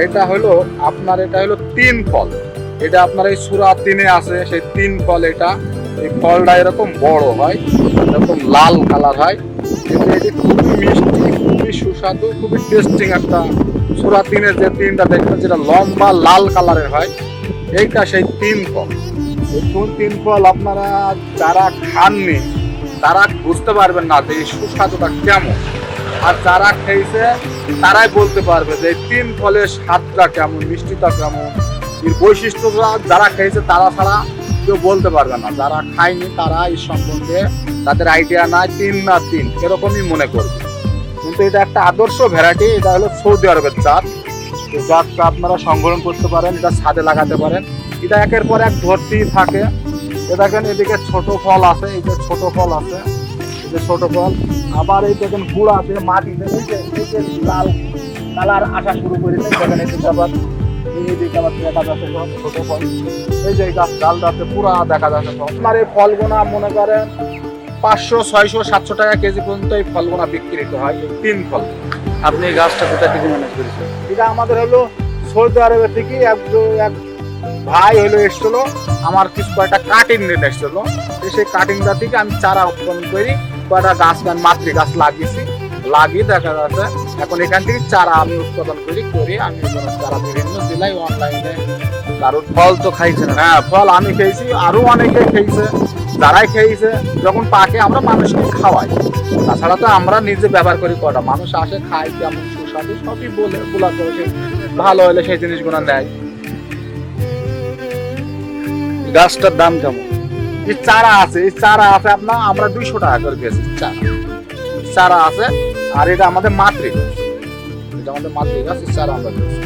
এটা হলো আপনার, এটা হলো 3 ফল। এটা আপনার এই সূরা 3-এ আছে সেই 3 ফল। এটা এই ফলটা এরকম বড় হয়, এরকম লাল কালার হয়, কিন্তু এটি খুবই মিষ্টি, খুবই সুস্বাদু, খুবই টেস্টিং একটা। সূরা 3-এর যে 3টা দেখবেন যেটা লম্বা লাল কালারের হয়, এইটা সেই 3 ফল। এই 3 ফল আপনারা যারা খাননি তারা বুঝতে পারবেন না যে এই সুস্বাদুটা কেমন, আর যারা খেয়েছে তারাই বলতে পারবে যে এই 3 ফলের স্বাদটা কেমন, মিষ্টিটা কেমন, এর বৈশিষ্ট্যটা যারা খেয়েছে তারা ছাড়া কেউ বলতে পারবে না। যারা খায়নি তারা এই সম্বন্ধে তাদের আইডিয়া নাই, 3 না 3 এরকমই মনে করবে। কিন্তু এটা একটা আদর্শ ভ্যারাইটি। এটা হলো সৌদি আরবের জাত। এই জাতটা আপনারা সংগ্রহ করতে পারেন, এটা ছাদে লাগাতে পারেন। এটা একের পর এক ধরতেই থাকে। এ দেখেন এদিকে ছোট ফল আছে, এই যে ছোট ফল আছে, এই যে ছোট ফল। আবার এই দেখেন গুড় আছে মাটিতে, এই যে লাল কালার আসা শুরু করেছে। দেখেন এই দিকে আবার দেখা যাচ্ছে ছোট ফল। এই যে গাছ ডালটাতে পুরা দেখা যাচ্ছে ফল। আপনার এই ফলগুনা মনে করেন 500, 600, 700 টাকা কেজি পর্যন্ত এই ফলগুনা বিক্রিত হয়, এই 3 ফল। আপনি এই গাছটা কোথা থেকে ম্যানেজ করেছেন? এটা আমাদের হলো সৌদি আরবের থেকে এক ভাই হলো এসছিল, আমার কিছু কয়েকটা কাটিং নিয়ে এসছিল। সেই কাটিংটা থেকে আমি চারা উৎপাদন করি, কয়েকটা গাছ মাতৃ গাছ লাগিয়েছি, লাগিয়ে দেখা যাচ্ছে এখন এখান থেকে চারা আমি উৎপাদন করি আমি চারা বিভিন্ন জেলায় অনলাইনে। কারণ ফল তো খাইছেন? হ্যাঁ, ফল আমি খেয়েছি, আরো অনেকে খেয়েছে। যারাই খেয়েছে যখন পাকে আমরা মানুষকে খাওয়াই, তাছাড়া তো আমরা নিজে ব্যবহার করি। কটা মানুষ আসে খায়, কেমন সুস্বাদু সবই বলা করে, ভালো হলে সেই জিনিসগুলো নেয়। গাছটার দাম কেমন? এই চারা আছে, এই চারা আছে আপনার আমরা 200 টাকা করে পেয়েছি। চারা আছে, আর এটা আমাদের মাতৃ গাছ, এটা আমাদের মাতৃ গাছ। চারা আমরা পেয়েছি।